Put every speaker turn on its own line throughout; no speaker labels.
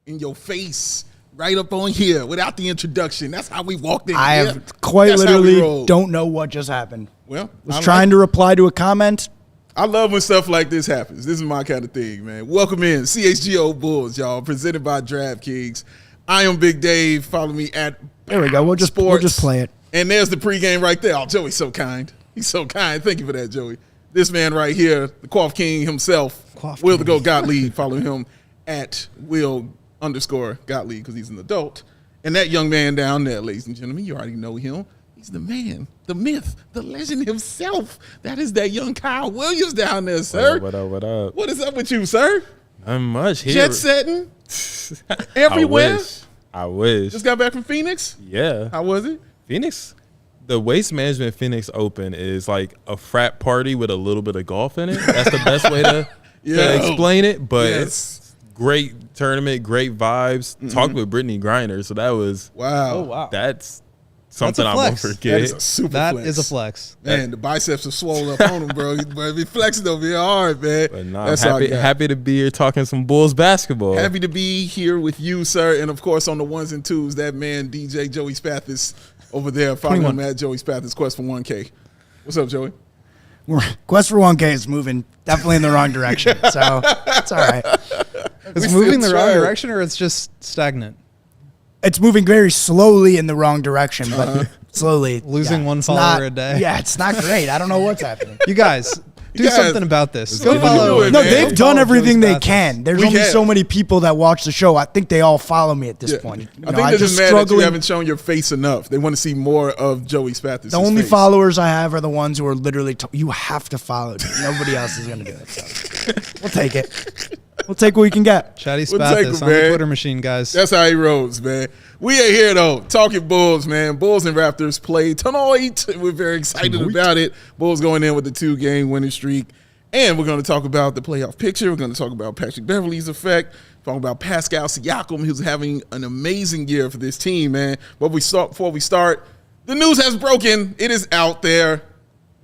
in your face, right up on here, without the introduction. That's how we walked in.
I
here.
have quite
That's
literally don't know what just happened.
Well,
was trying to reply to a comment.
I love when stuff like this happens. This is my kind of thing, man. Welcome in CHGO Bulls, y'all, presented by DraftKings. I am Big Dave. Follow me at
There we go. We'll just play it.
And there's the pregame right there. Oh, Joey's so kind. He's so kind. Thank you for that, Joey. This man right here, the Quaff King himself, Will the Go Gottlieb. Follow him at Will_Gottlieb because he's an adult. And that young man down there, ladies and gentlemen, you already know him. He's the man, the myth, the legend himself. That is that young Kyle Williams down there, sir.
What up, what up?
What is up with you, sir?
Not much here.
Jet setting everywhere.
I wish.
Just got back from Phoenix?
Yeah.
How was it?
Phoenix? The Waste Management Phoenix Open is like a frat party with a little bit of golf in it. That's the best way to explain it. But it's great tournament, great vibes. Talked with Brittany Griner, so that was
wow.
Oh, wow.
That's something I won't forget.
That is a super
That
flex.
is a flex.
Man, the biceps are swollen up on him, bro. But be flexing over here hard, man.
But nah, I'm happy to be here talking some Bulls basketball.
Happy to be here with you, sir. And, of course, on the ones and twos, that man, DJ Joey Spathis, over there. Follow him at Joey Spathis, Quest for 1K. What's up, Joey?
Quest for 1K is moving definitely in the wrong direction, so it's all right.
It's moving the wrong direction, or it's just stagnant?
It's moving very slowly in the wrong direction, but slowly.
Losing one follower a day.
Yeah, it's not great. I don't know what's happening.
You guys, do something about this.
Go follow it,
No,
man.
they've done everything they can. There's only
have.
so many people that watch the show. I think they all follow me at this point.
I think they're just mad that you haven't shown your face enough. They want to see more of Joey Spathis.
The only followers I have are the ones who are literally you have to follow me. Nobody else is going to do it. So. We'll take it. We'll take what we can get.
Chatty Spathis on the Twitter machine, guys.
That's how he rolls, man. We are here, though, talking Bulls, man. Bulls and Raptors play tonight. We're very excited about it. Bulls going in with the 2-game winning streak. And we're going to talk about the playoff picture. We're going to talk about Patrick Beverley's effect. Talking about Pascal Siakam, who's having an amazing year for this team, man. But before we start, the news has broken. It is out there.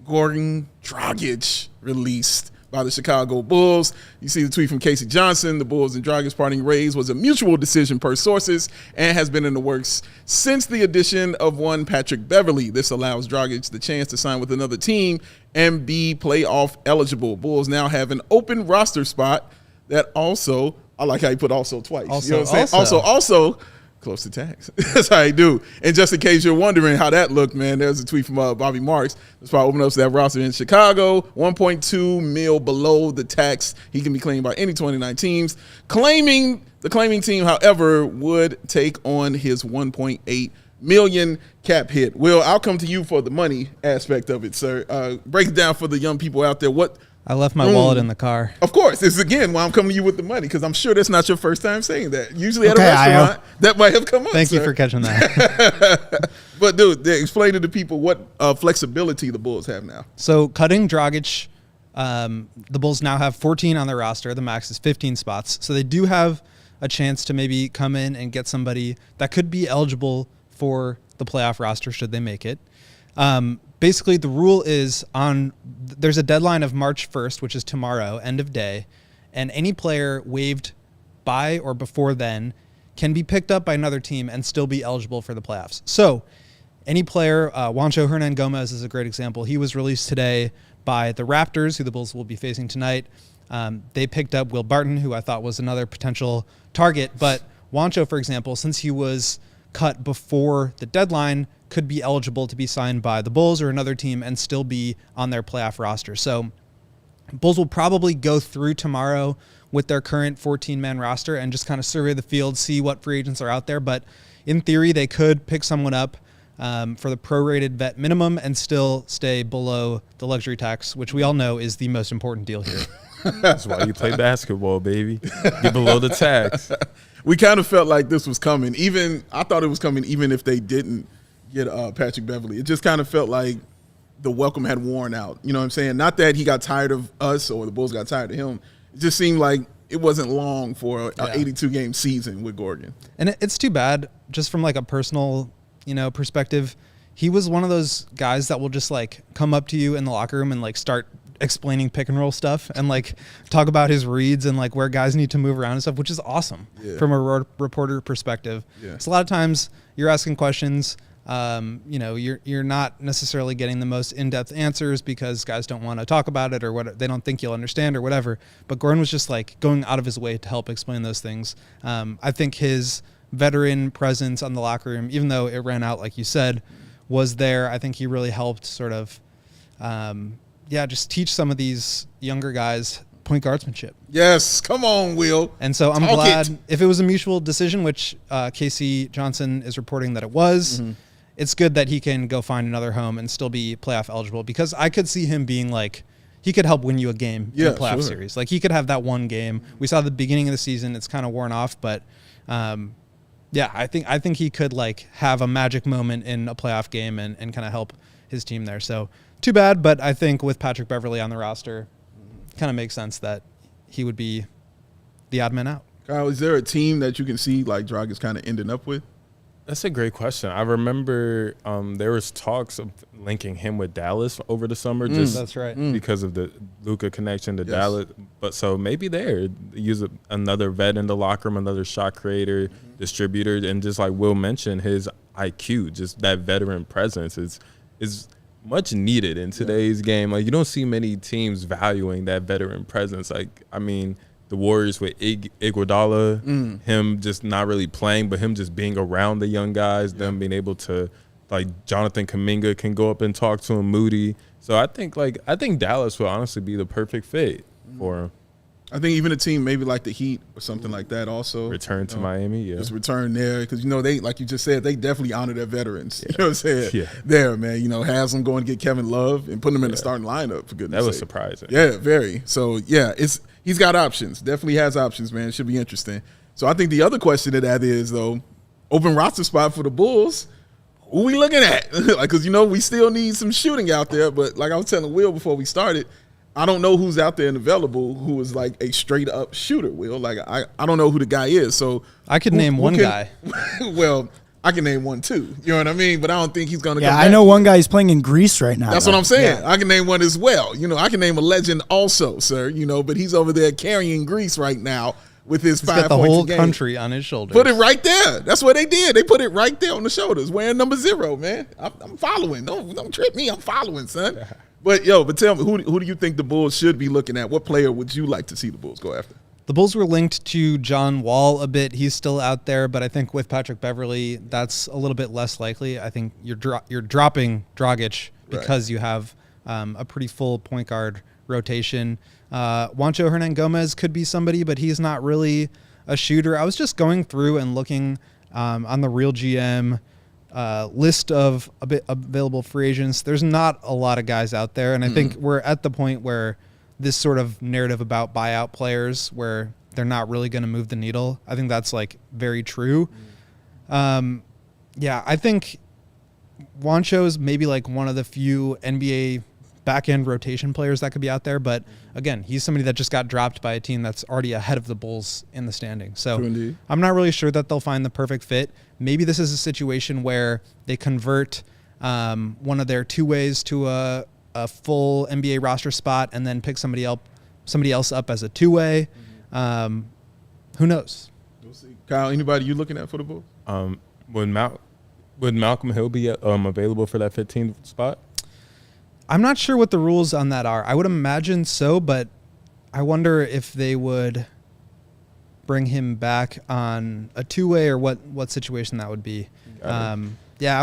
Goran Dragic released by the Chicago Bulls. You see the tweet from Casey Johnson. The Bulls and Dragic parting ways was a mutual decision per sources and has been in the works since the addition of one Patrick Beverley. This allows Dragic the chance to sign with another team and be playoff eligible. Bulls now have an open roster spot that also, I like how you put also twice.
Also,
you know what I'm saying? Also, close to tax. That's how I do. And just in case you're wondering how that looked, man, there's a tweet from Bobby Marks. That's probably open up to that roster in Chicago. $1.2 million below the tax. He can be claimed by any 29 teams. The claiming team, however, would take on his $1.8 million cap hit. Will, I'll come to you for the money aspect of it, sir. Break it down for the young people out there.
I left my wallet in the car.
Of course. It's, again, why I'm coming to you with the money, because I'm sure that's not your first time saying that. Usually at a restaurant, that might have come up,
Thank you for catching that.
But, dude, explain to the people what flexibility the Bulls have now.
So, cutting Dragic, the Bulls now have 14 on their roster. The max is 15 spots. So, they do have a chance to maybe come in and get somebody that could be eligible for the playoff roster should they make it. Basically, the rule is there's a deadline of March 1st, which is tomorrow, end of day, and any player waived by or before then can be picked up by another team and still be eligible for the playoffs. So any player, Juancho Hernan-Gomez is a great example. He was released today by the Raptors, who the Bulls will be facing tonight. They picked up Will Barton, who I thought was another potential target. But Juancho, for example, since he was cut before the deadline, could be eligible to be signed by the Bulls or another team and still be on their playoff roster. So Bulls will probably go through tomorrow with their current 14-man roster and just kind of survey the field, see what free agents are out there. But in theory, they could pick someone up for the prorated vet minimum and still stay below the luxury tax, which we all know is the most important deal here.
That's why you play basketball, baby. Get below the tax.
We kind of felt like this was coming. I thought it was coming even if they didn't get Patrick Beverley. It just kind of felt like the welcome had worn out. You know what I'm saying? Not that he got tired of us or the Bulls got tired of him. It just seemed like it wasn't long for an 82-game season with Goran.
And it's too bad, just from like a personal, perspective. He was one of those guys that will just like come up to you in the locker room and like start explaining pick and roll stuff and like talk about his reads and like where guys need to move around and stuff, which is awesome from a reporter perspective. Yeah. So a lot of times you're asking questions, you're not necessarily getting the most in-depth answers because guys don't want to talk about it or what they don't think you'll understand or whatever. But Goran was just like going out of his way to help explain those things. I think his veteran presence on the locker room, even though it ran out, like you said, was there. I think he really helped sort of, just teach some of these younger guys point guardsmanship.
Yes, come on, Will.
And so I'm glad if it was a mutual decision, which Casey Johnson is reporting that it was. Mm-hmm. It's good that he can go find another home and still be playoff eligible, because I could see him being like, he could help win you a game in a playoff series. Like he could have that one game. We saw the beginning of the season; it's kind of worn off, but I think he could like have a magic moment in a playoff game and kind of help his team there. So too bad, but I think with Patrick Beverley on the roster, kind of makes sense that he would be the odd man out.
Kyle, is there a team that you can see like Dragic kind of ending up with?
That's a great question. I remember there was talks of linking him with Dallas over the summer,
that's right,
because of the Luka connection to Dallas. But so maybe there, use another vet in the locker room, another shot creator, distributor, and just like Will mentioned, his IQ, just that veteran presence is much needed in today's game. Like you don't see many teams valuing that veteran presence. Like I mean, the Warriors with Iguodala, him just not really playing, but him just being around the young guys, them being able to, like Jonathan Kuminga can go up and talk to him, Moody. So I think Dallas will honestly be the perfect fit for him.
I think even a team maybe like the Heat or something like that also.
Return to Miami,
Just return there because, they, like you just said, they definitely honor their veterans.
Yeah.
You know what I'm saying? Yeah. There, man. Has them going to get Kevin Love and putting him in the starting lineup, for goodness sake.
That was surprising.
Yeah, very. So, he's got options. Definitely has options, man. It should be interesting. So I think the other question to that is, though, open roster spot for the Bulls. Who we looking at? Because, we still need some shooting out there. But like I was telling Will before we started, I don't know who's out there and available who is like a straight up shooter, Will. Like I don't know who the guy is. So
I could name one guy.
Well, I can name one too. You know what I mean? But I don't think he's gonna.
Yeah, I know one guy who's playing in Greece right now.
That's what I'm saying. Yeah. I can name one as well. I can name a legend also, sir. But he's over there carrying Greece right now with his 5 points a game.
Got the whole country on his shoulders.
Put it right there. That's what they did. They put it right there on the shoulders, wearing number 0, man. I'm following. Don't trip me. I'm following, son. But tell me, who do you think the Bulls should be looking at? What player would you like to see the Bulls go after?
The Bulls were linked to John Wall a bit. He's still out there, but I think with Patrick Beverley, that's a little bit less likely. I think you're dropping Dragic because you have a pretty full point guard rotation. Juancho Hernan-Gomez could be somebody, but he's not really a shooter. I was just going through and looking on the Real GM list of available free agents. There's not a lot of guys out there, and I think we're at the point where this sort of narrative about buyout players where they're not really going to move the needle, I think that's like very true. I think Juancho is maybe like one of the few NBA back-end rotation players that could be out there, but again, he's somebody that just got dropped by a team that's already ahead of the Bulls in the standing. So I'm not really sure that they'll find the perfect fit. Maybe this is a situation where they convert one of their two-ways to a full NBA roster spot and then pick somebody else up as a two-way. Who knows?
We'll see. Kyle, anybody you looking at for the Bulls?
Would Malcolm Hill be available for that 15th spot?
I'm not sure what the rules on that are. I would imagine so, but I wonder if they would bring him back on a two-way or what situation that would be. I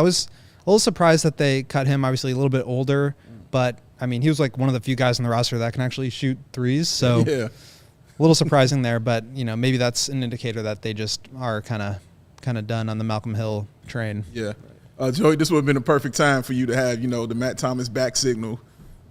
was a little surprised that they cut him, obviously a little bit older, but I mean, he was like one of the few guys on the roster that can actually shoot threes. So a little surprising there, but maybe that's an indicator that they just are kind of done on the Malcolm Hill train.
Yeah. Joey, this would have been a perfect time for you to have, the Matt Thomas back signal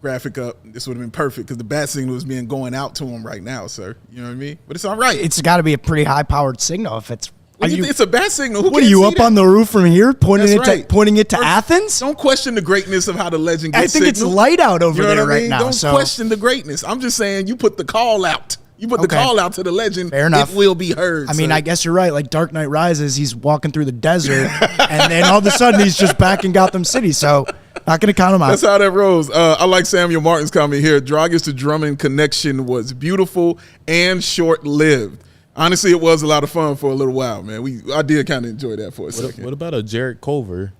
graphic up. This would have been perfect because the bat signal is being going out to him right now, sir. You know what I mean? But it's all right.
It's got to be a pretty high-powered signal if it's.
It's a bat signal.
What are you up on the roof from here, pointing it to Athens?
Don't question the greatness of how the legend gets
signaled. I think it's light out over there right now.
Don't question the greatness. I'm just saying you put the call out. You put the call out to the legend.
Fair enough.
It will be heard.
I mean, I guess you're right. Like Dark Knight Rises, he's walking through the desert, and then all of a sudden he's just back in Gotham City. So Not going to count him out.
That's how that rolls. I like Samuel Martin's comment here. Dragic to Drummond connection was beautiful and short-lived. Honestly, it was a lot of fun for a little while, man. I did kind of enjoy that for a second.
What about a Jarrett Culver?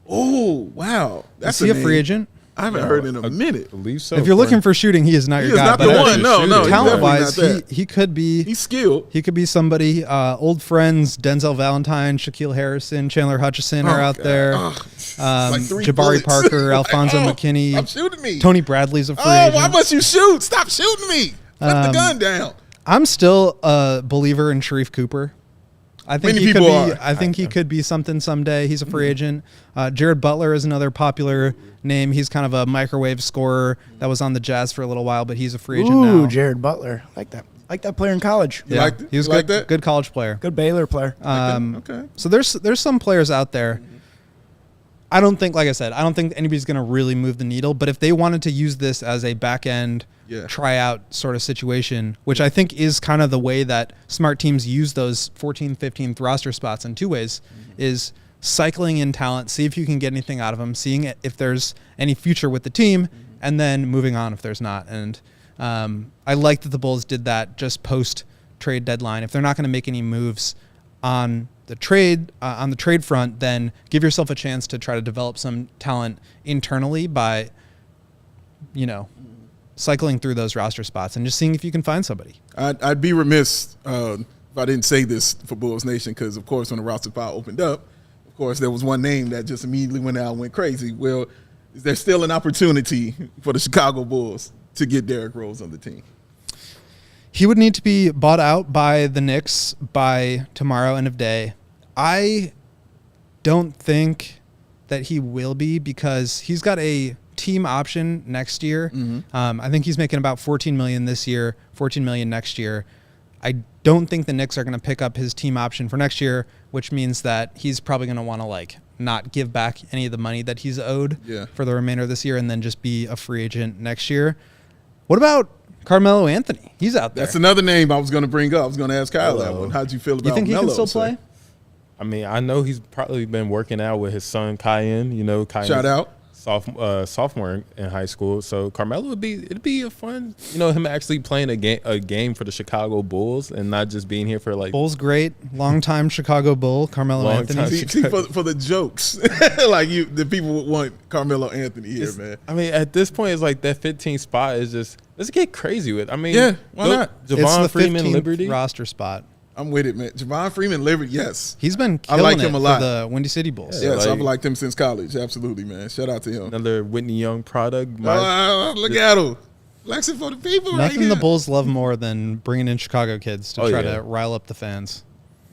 Oh, wow.
Is he a free agent?
I haven't heard in a minute.
I believe so.
If you're looking for shooting, he is not your guy.
He is not the one. No.
Talent-wise, he could be.
He's skilled.
He could be somebody. Old friends, Denzel Valentine, Shaquille Harrison, Chandler Hutchison are out there.
Like
Jabari
bullets.
Parker, Alfonso McKinney.
Stop shooting me.
Tony Bradley's a free agent.
Why must you shoot? Stop shooting me. Put the gun down.
I'm still a believer in Sharif Cooper. I think
Many
he could
people
be.
are.
I think he could be something someday. He's a free agent. Jared Butler is another popular name. He's kind of a microwave scorer that was on the Jazz for a little while, but he's a free agent now.
Jared Butler. Like that. Like that player in college.
You liked it?
He was
You
good.
like that?
Good college player.
Good Baylor player.
Okay.
So there's some players out there. I don't think, like I said, I don't think anybody's going to really move the needle. But if they wanted to use this as a back end tryout sort of situation, which I think is kind of the way that smart teams use those 14th, 15th roster spots in two ways, is cycling in talent, see if you can get anything out of them, seeing if there's any future with the team, and then moving on if there's not. And I like that the Bulls did that just post trade deadline. If they're not going to make any moves on the trade front, then give yourself a chance to try to develop some talent internally by, cycling through those roster spots and just seeing if you can find somebody.
I'd be remiss if I didn't say this for Bulls Nation because, of course, when the roster file opened up, of course, there was one name that just immediately went out and went crazy. Well, is there still an opportunity for the Chicago Bulls to get Derrick Rose on the team?
He would need to be bought out by the Knicks by tomorrow, end of day. I don't think that he will be because he's got a team option next year. I think he's making about $14 million this year, $14 million next year. I don't think the Knicks are going to pick up his team option for next year, which means that he's probably going to want to not give back any of the money that he's owed for the remainder of this year and then just be a free agent next year. What about Carmelo Anthony? He's out there.
That's another name I was going to bring up. I was going to ask Kyle that one. How'd you feel about
You think
Melo,
he can still
sir?
play?
I mean, I know he's probably been working out with his son Cayenne. Cayenne.
Shout out.
Sophomore in high school. So Carmelo it'd be a fun, him actually playing a game for the Chicago Bulls and not just being here for
Bulls great, longtime Chicago Bull, Carmelo Anthony.
See, for the jokes, the people would want Carmelo Anthony here, man.
I mean, at this point, it's like that 15th spot is just, let's get crazy with. I mean,
why not?
Javon
It's the
Freeman
15th
Liberty
roster spot.
I'm with it, man. Javon Freeman Liberty, yes.
He's been killing
like him a lot.
for the Windy City Bulls.
Yes, I've liked him since college. Absolutely, man. Shout out to him.
Another Whitney Young product.
Look at him. Flexing for the people right
Nothing
here.
the Bulls love more than bringing in Chicago kids to try to rile up the fans.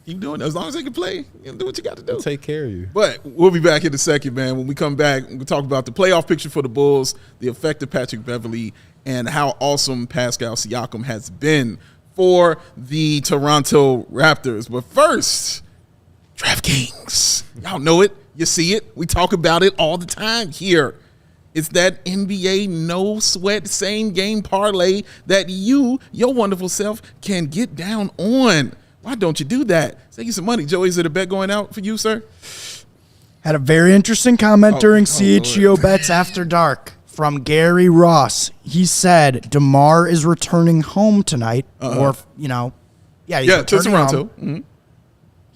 Keep doing it. As long as they can play, do what you got to do.
We'll take care of you.
But we'll be back in a second, man. When we come back, we'll talk about the playoff picture for the Bulls, the effect of Patrick Beverley, and how awesome Pascal Siakam has been for the Toronto Raptors. But first, DraftKings. Y'all know it. You see it. We talk about it all the time here. It's that NBA no sweat same game parlay that you, your wonderful self, can get down on. Why don't you do that? Save you some money. Joey, is it a bet going out for you, sir?
Had a very interesting comment during CHGO Bets After Dark from Gary Ross. He said DeMar is returning home tonight, he's
to
returning
Toronto.
home.
Mm-hmm.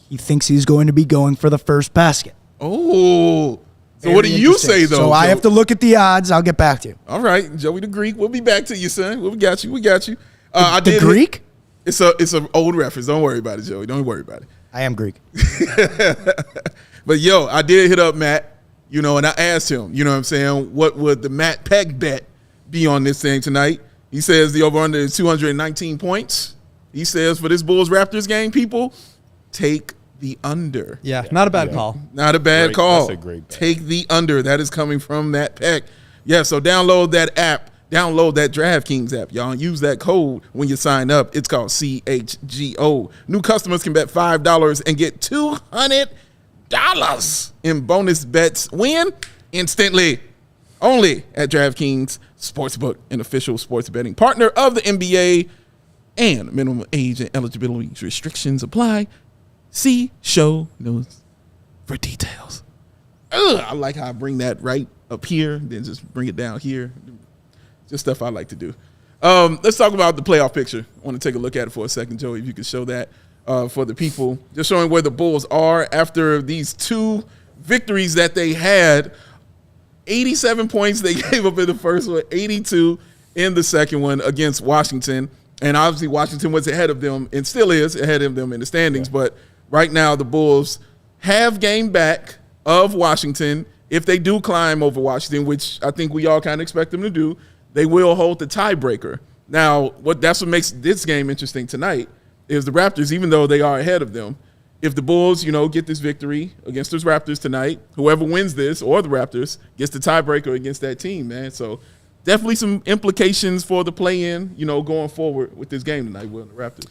He thinks he's going to be going for the first basket.
Oh, so
Very
what do you
interesting.
say though?
So I have to look at the odds. I'll get back to you.
All right, Joey the Greek. We'll be back to you, son. We got you.
The Greek?
It's an old reference. Don't worry about it, Joey. Don't worry about it.
I am Greek.
But I did hit up Matt, and I asked him, you know what I'm saying, what would the Matt Peck bet be on this thing tonight? He says the over-under is 219 points. He says for this Bulls-Raptors game, people, take the under.
Yeah, not a bad call.
Not a bad call.
That's a great bet.
Take the under. That is coming from Matt Peck. Yeah, so download that app. Download that DraftKings app, y'all. Use that code when you sign up. It's called CHGO. New customers can bet $5 and get $200 in bonus bets. Win instantly. Only at DraftKings Sportsbook, an official sports betting partner of the NBA. And minimum age and eligibility restrictions apply. See show notes for details. I like how I bring that right up here, then just bring it down here. Just stuff I like to do. Let's talk about the playoff picture. I want to take a look at it for a second, Joey, if you could show that for the people. Just showing where the Bulls are after these 2 victories that they had. 87 points they gave up in the first one, 82 in the second one against Washington. And obviously Washington was ahead of them and still is ahead of them in the standings. Yeah. But right now the Bulls have game back of Washington. If they do climb over Washington, which I think we all kind of expect them to do, they will hold the tiebreaker. Now, that's what makes this game interesting tonight is the Raptors, even though they are ahead of them, if the Bulls, get this victory against those Raptors tonight, whoever wins this or the Raptors gets the tiebreaker against that team, man. So definitely some implications for the play-in, going forward with this game tonight with the Raptors.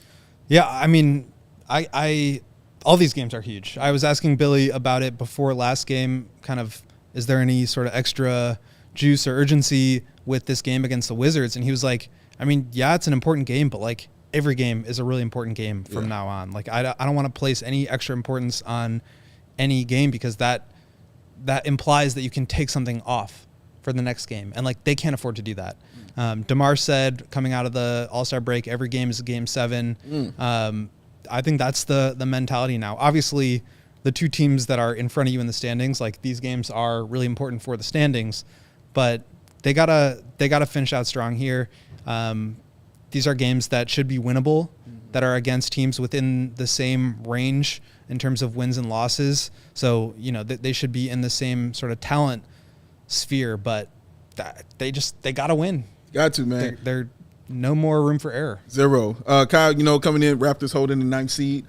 Yeah, I mean, I all these games are huge. I was asking Billy about it before last game, kind of, is there any sort of extra juice or urgency with this game against the Wizards? And he was like, I mean, yeah, it's an important game, but like every game is a really important game from now on. Like I don't want to place any extra importance on any game because that implies that you can take something off for the next game. And like they can't afford to do that. DeMar said coming out of the All-Star break, every game is a game 7. I think that's the mentality now. Obviously, the 2 teams that are in front of you in the standings, like these games are really important for the standings, but they gotta finish out strong here. These are games that should be winnable, that are against teams within the same range in terms of wins and losses. So they should be in the same sort of talent sphere, but they gotta win.
Got to, man.
They're no more room for error.
0. Kyle, coming in, Raptors holding the 9th seed.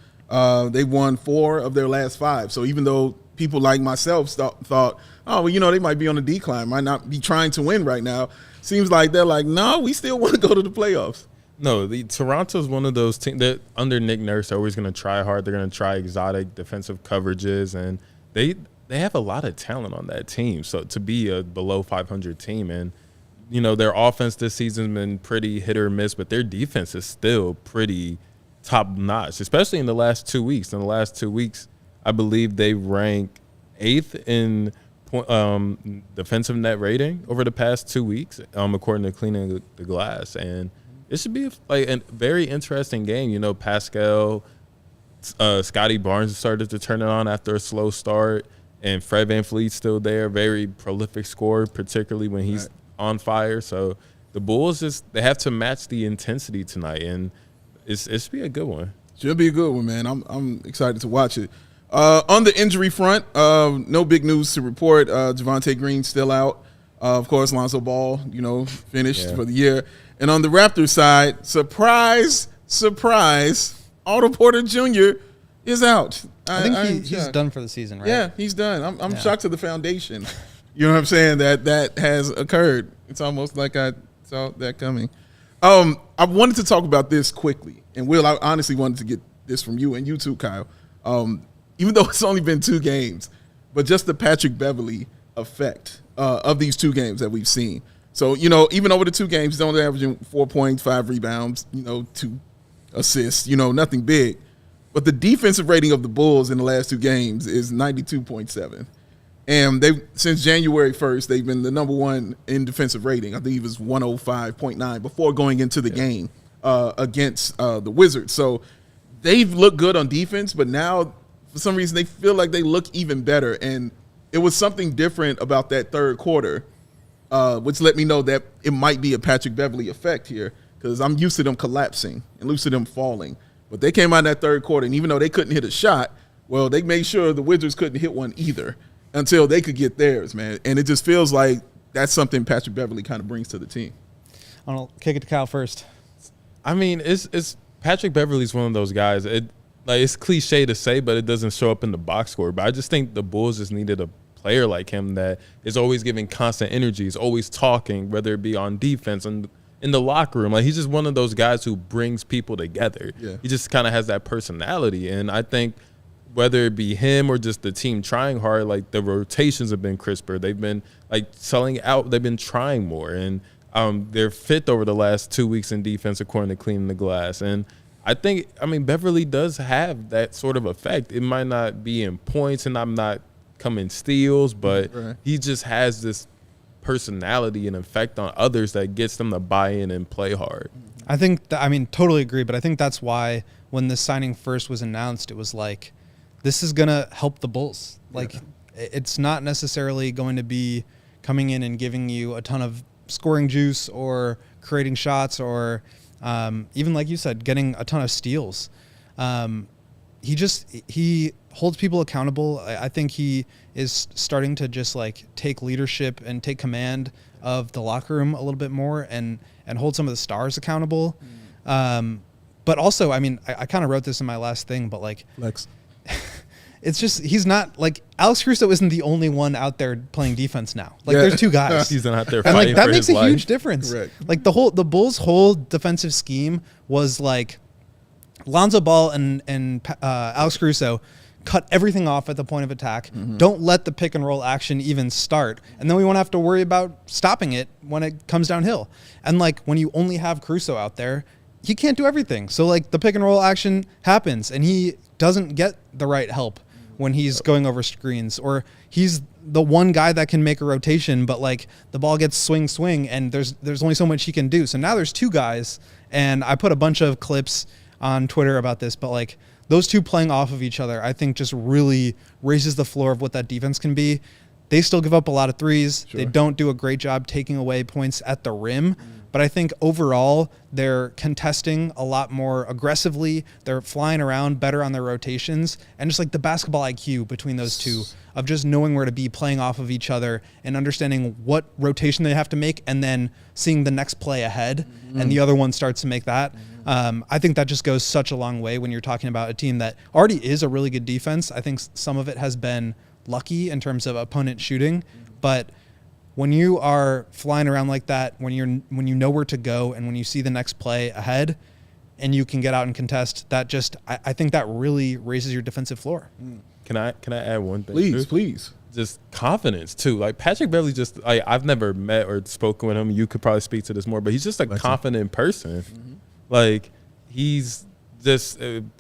They've won 4 of their last 5. So even though people like myself thought, oh, well, they might be on a decline, might not be trying to win right now, seems like they're like, no, we still want to go to the playoffs.
No, Toronto's one of those teams that under Nick Nurse, they're always going to try hard. They're going to try exotic defensive coverages, and they have a lot of talent on that team. So to be a below 500 team, and their offense this season's been pretty hit or miss, but their defense is still pretty top notch, especially in the last 2 weeks. In the last 2 weeks, I believe they rank 8th in defensive net rating over the past 2 weeks, according to Cleaning the Glass. And it should be a very interesting game. Pascal, Scotty Barnes started to turn it on after a slow start, and Fred VanVleet's still there, very prolific scorer, particularly when he's on fire. So the Bulls they have to match the intensity tonight, and it should be a good one.
Should be a good one, man. I'm excited to watch it. On the injury front, no big news to report. Javonte Green's still out. Of course, Lonzo Ball, finished for the year. And on the Raptors side, surprise, Otto Porter Jr. is out.
I think he's done for the season, right?
Yeah, he's done. I'm shocked to the foundation. You know what I'm saying? That has occurred. It's almost like I saw that coming. I wanted to talk about this quickly. And Will, I honestly wanted to get this from you and you too, Kyle. Even though it's only been 2 games, but just the Patrick Beverley effect of these 2 games that we've seen. So, even over the 2 games, he's only averaging 4 points, 5 rebounds, 2 assists, nothing big. But the defensive rating of the Bulls in the last 2 games is 92.7. And since January 1st, they've been the number 1 in defensive rating. I think he was 105.9 before going into the game against the Wizards. So they've looked good on defense, but now for some reason they feel like they look even better. And it was something different about that third quarter, which let me know that it might be a Patrick Beverley effect here, because I'm used to them collapsing and used to them falling. But they came out in that third quarter, and even though they couldn't hit a shot, well, they made sure the Wizards couldn't hit one either until they could get theirs, man. And it just feels like that's something Patrick Beverley kind of brings to the team.
I'll kick it to Kyle first.
I mean, it's Patrick Beverley's one of those guys. It's cliche to say, but it doesn't show up in the box score. But I just think the Bulls just needed a player like him that is always giving constant energy, is always talking, whether it be on defense and in the locker room. Like, he's just one of those guys who brings people together. Yeah. He just kind of has that personality. And I think whether it be him or just the team trying hard, like the rotations have been crisper. They've been selling out. They've been trying more. And they're 5th over the last 2 weeks in defense, according to Cleaning the Glass. And I think, Beverley does have that sort of effect. It might not be in points, and I'm not come in steals, but he just has this personality and effect on others that gets them to buy in and play hard.
I think totally agree, but I think that's why when this signing first was announced, it was like, this is going to help the Bulls. Like, it's not necessarily going to be coming in and giving you a ton of scoring juice or creating shots or even, like you said, getting a ton of steals. He holds people accountable. I think he is starting to just like take leadership and take command of the locker room a little bit more and hold some of the stars accountable. But also, I kind of wrote this in my last thing, but like,
Lex.
it's just, he's not like Alex Caruso isn't the only one out there playing defense now. Like there's two guys.
He's out there
and
fighting
like that
for
makes
his
a
life.
huge difference.
Correct.
Like the Bulls' whole defensive scheme was like Lonzo Ball and Alex Caruso cut everything off at the point of attack. Don't let the pick and roll action even start. And then we won't have to worry about stopping it when it comes downhill. And like when you only have Caruso out there, he can't do everything. So like the pick and roll action happens and he doesn't get the right help when he's going over screens, or he's the one guy that can make a rotation, but like the ball gets swing and there's only so much he can do. So now there's two guys, and I put a bunch of clips on Twitter about this, but like those two playing off of each other, I think just really raises the floor of what that defense can be. They still give up a lot of threes. Sure. They don't do a great job taking away points at the rim. But I think overall, they're contesting a lot more aggressively. They're flying around better on their rotations. And just like the basketball IQ between those two of just knowing where to be, playing off of each other, and understanding what rotation they have to make, and then seeing the next play ahead, and the other one starts to make that. I think that just goes such a long way when you're talking about a team that already is a really good defense. I think some of it has been lucky in terms of opponent shooting, but when you are flying around like that, when you know where to go, and when you see the next play ahead, and you can get out and contest, that just I think that really raises your defensive floor.
Can I add one thing?
Please.
Just confidence too. Like Patrick Beverley, just like I've never met or spoken with him. You could probably speak to this more, but he's just a confident person. Like he's just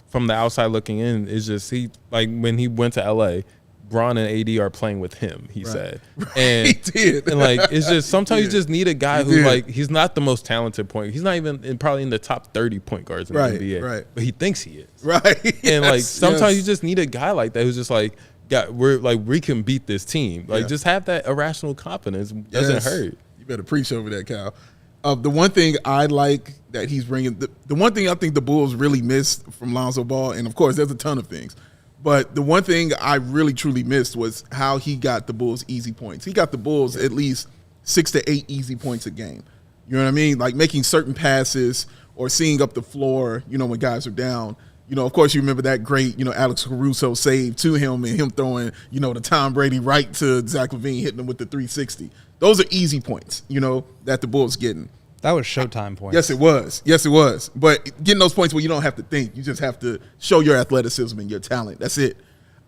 from the outside looking in, is just he like when he went to LA. Bron and AD are playing with him, he said. And,
he did.
And like, it's just, sometimes you just need a guy who like, he's not the most talented point. He's not even probably in the top 30 point guards in the NBA. But he thinks he is. And like, sometimes you just need a guy like that who's just like, we can beat this team. Like, just have that irrational confidence. Doesn't hurt.
You better preach over that, Cal. The one thing I like that he's bringing, the one thing I think the Bulls really missed from Lonzo Ball, and of course, there's a ton of things, but the one thing I really, truly missed was how he got the Bulls easy points. He got the Bulls at least 6 to 8 easy points a game. You know what I mean? Like making certain passes or seeing up the floor, you know, when guys are down. You know, of course, you remember that great, you know, Alex Caruso save to him and him throwing, you know, the Tom Brady right to Zach LaVine, hitting him with the 360. Those are easy points, you know, that the Bulls getting.
That was Showtime points.
Yes, it was. Yes, it was. But getting those points where you don't have to think. You just have to show your athleticism and your talent. That's it.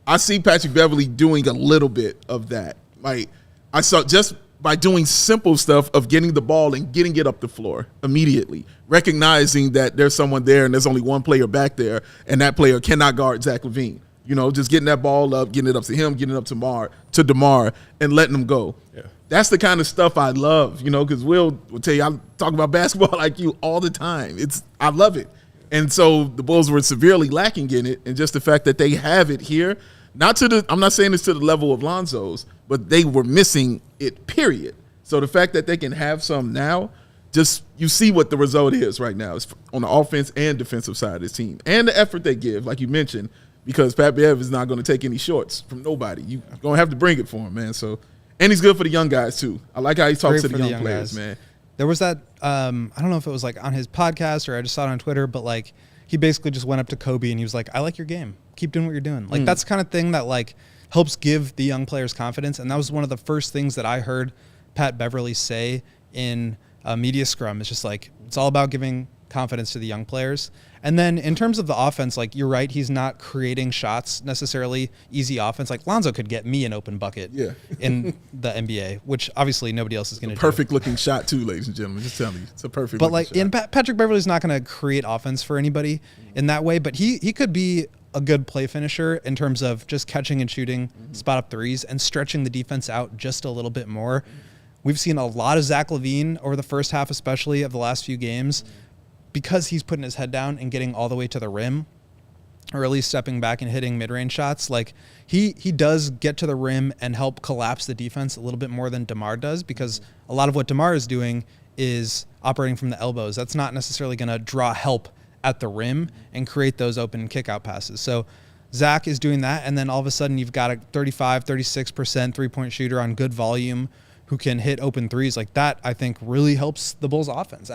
I see Patrick Beverley doing a little bit of that. Like, I saw just by doing simple stuff of getting the ball and getting it up the floor immediately, recognizing that there's someone there and there's only one player back there, and that player cannot guard Zach LaVine. You know, just getting that ball up, getting it up to him, getting it up to DeMar, and letting him go. Yeah. That's the kind of stuff I love, you know, because Will tell you I talk about basketball like you all the time. I love it. And so the Bulls were severely lacking in it, and just the fact that they have it here, I'm not saying it's to the level of Lonzo's, but they were missing it, period. So the fact that they can have some now, just you see what the result is right now. It's on the offense and defensive side of this team. And the effort they give, like you mentioned, because Pat Bev is not going to take any shorts from nobody. You're going to have to bring it for him, man. So, and he's good for the young guys, too. I like how he talks to the young players, man.
There was that, I don't know if it was like on his podcast or I just saw it on Twitter, but like he basically just went up to Kobe and he was like, I like your game. Keep doing what you're doing. Like that's the kind of thing that like helps give the young players confidence. And that was one of the first things that I heard Pat Beverley say in a media scrum. It's just like, it's all about giving confidence to the young players. And then in terms of the offense, like you're right, he's not creating shots necessarily, easy offense. Like Lonzo could get me an open bucket in the NBA, which obviously nobody else is going to do.
Perfect looking shot too, ladies and gentlemen. Just tell me, it's a perfect.
But like,
shot.
Patrick Beverley's not going to create offense for anybody in that way. But he could be a good play finisher in terms of just catching and shooting spot up threes and stretching the defense out just a little bit more. We've seen a lot of Zach LaVine over the first half, especially of the last few games, because he's putting his head down and getting all the way to the rim, or at least stepping back and hitting mid-range shots. Like he does get to the rim and help collapse the defense a little bit more than DeMar does, because a lot of what DeMar is doing is operating from the elbows. That's not necessarily going to draw help at the rim and create those open kick-out passes. So Zach is doing that, and then all of a sudden you've got a 35, 36% three-point shooter on good volume who can hit open threes. Like that, I think, really helps the Bulls offense.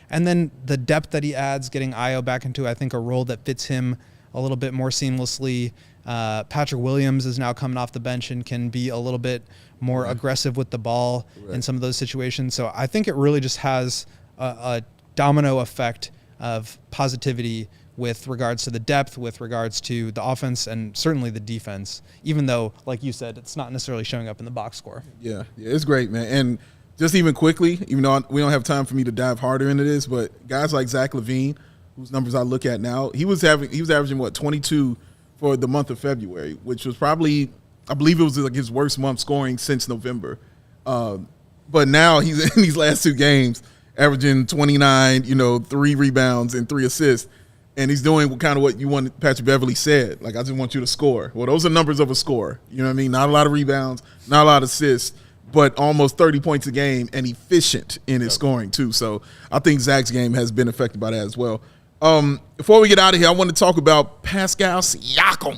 And then the depth that he adds, getting Io back into, I think, a role that fits him a little bit more seamlessly. Patrick Williams is now coming off the bench and can be a little bit more aggressive with the ball in some of those situations. So I think it really just has a domino effect of positivity with regards to the depth, with regards to the offense, and certainly the defense, even though, like you said, it's not necessarily showing up in the box score.
Yeah, it's great, man. And just even quickly, even though we don't have time for me to dive harder into this, but guys like Zach LaVine, whose numbers I look at now, he was averaging, 22 for the month of February, which was probably, I believe it was like his worst month scoring since November. But now he's in these last two games averaging 29, 3 rebounds and 3 assists. And he's doing kind of what you wanted. Patrick Beverley said, like, I just want you to score. Well, those are numbers of a scorer. You know what I mean? Not a lot of rebounds, not a lot of assists, but almost 30 points a game and efficient in his scoring too. So I think Zach's game has been affected by that as well. Before we get out of here, I want to talk about Pascal Siakam,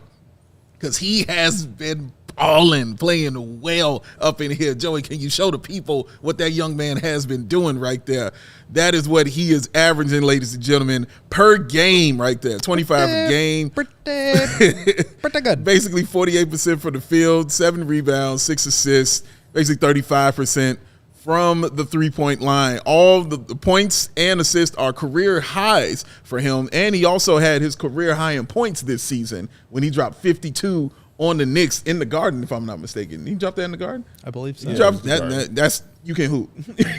because he has been balling, playing well up in here. Joey, can you show the people what that young man has been doing right there? That is what he is averaging, ladies and gentlemen, per game right there. 25 a game.
Pretty good.
Basically 48% for the field, 7 rebounds, 6 assists, basically 35% from the three-point line. All the points and assists are career highs for him, and he also had his career high in points this season when he dropped 52 on the Knicks in the Garden, if I'm not mistaken. He dropped that in the Garden?
I believe so.
He dropped that's you can hoop.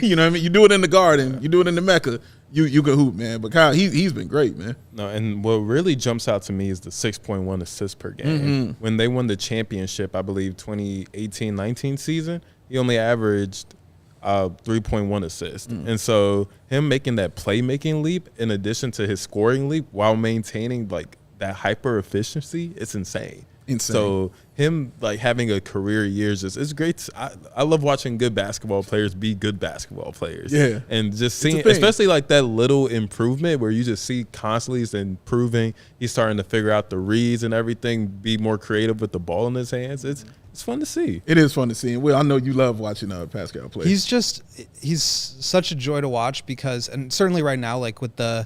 You know what I mean? You do it in the Garden, you do it in the Mecca, you can hoop, man. But Kyle, he's been great, man.
No, and what really jumps out to me is the 6.1 assists per game. When they won the championship, I believe 2018-19 season, he only averaged 3.1 assists. And so him making that playmaking leap in addition to his scoring leap while maintaining like that hyper efficiency, it's insane. So him like having a career year is just, it's great. I love watching good basketball players be good basketball players. Yeah. And just seeing, especially like that little improvement where you just see constantly he's improving. He's starting to figure out the reads and everything, be more creative with the ball in his hands. It's fun to see. It is fun to see. And Will, I know you love watching Pascal play.
He's such a joy to watch because, and certainly right now, like with the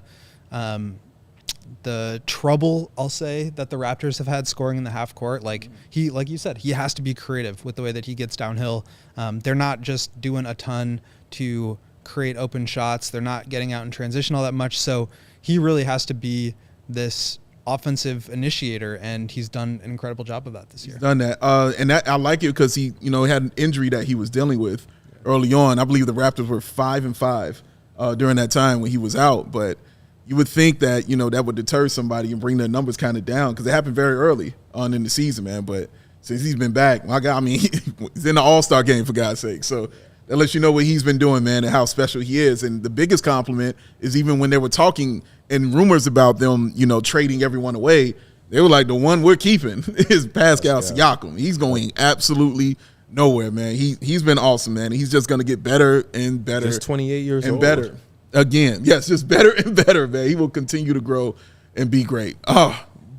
trouble, I'll say, that the Raptors have had scoring in the half court, like you said, he has to be creative with the way that he gets downhill. They're not just doing a ton to create open shots. They're not getting out in transition all that much. So he really has to be this offensive initiator, and he's done an incredible job of that this year.
He's done that. And that, I like it because he had an injury that he was dealing with early on. I believe the Raptors were 5-5 during that time when he was out, but you would think that, that would deter somebody and bring their numbers kind of down because it happened very early on in the season, man. But since he's been back, my God, I mean, he's in the All-Star game, for God's sake. So that lets you know what he's been doing, man, and how special he is. And the biggest compliment is even when they were talking and rumors about them, trading everyone away, they were like, the one we're keeping is Pascal Siakam. He's going absolutely nowhere, man. He's been awesome, man. He's just going to get better and better.
He's 28 years old.
And better. Again, yes, just better and better, man. He will continue to grow and be great.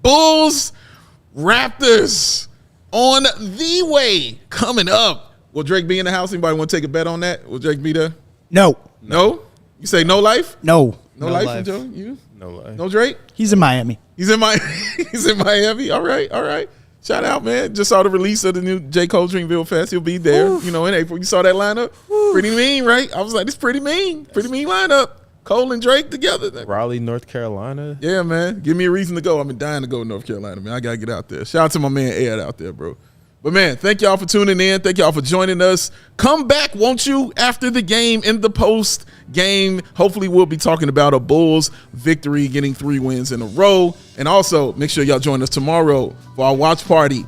Bulls, Raptors on the way coming up. Will Drake be in the house? Anybody want to take a bet on that? Will Drake be there?
No.
You say no life?
No
life. Joe? You?
No life.
No Drake?
He's in Miami.
He's in Miami. All right. Shout out, man. Just saw the release of the new J. Cole Dreamville Fest. He'll be there, in April. You saw that lineup? Pretty mean, right? I was like, it's pretty mean. Pretty mean lineup. Cole and Drake together.
Raleigh, North Carolina.
Yeah, man. Give me a reason to go. I've been dying to go to North Carolina, man. I got to get out there. Shout out to my man Ed out there, bro. But, man, thank y'all for tuning in. Thank y'all for joining us. Come back, won't you, after the game, in the post game. Hopefully we'll be talking about a Bulls victory, getting 3 wins in a row. And also, make sure y'all join us tomorrow for our watch party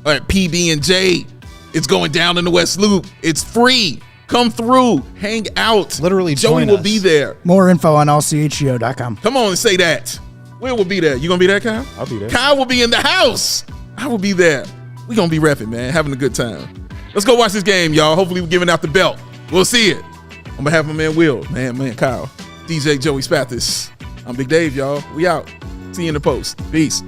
at PB&J. It's going down in the West Loop. It's free. Come through. Hang out.
Literally
Joey
join
will
us.
be there.
More info on allchgo.com.
Come on and say that. Will will be there. You going to be there, Kyle?
I'll be there.
Kyle will be in the house. I will be there. We going to be repping, man. Having a good time. Let's go watch this game, y'all. Hopefully we're giving out the belt. We'll see it. On behalf of my man Will, man Kyle, DJ Joey Spathis. I'm Big Dave, y'all. We out. See you in the post. Peace.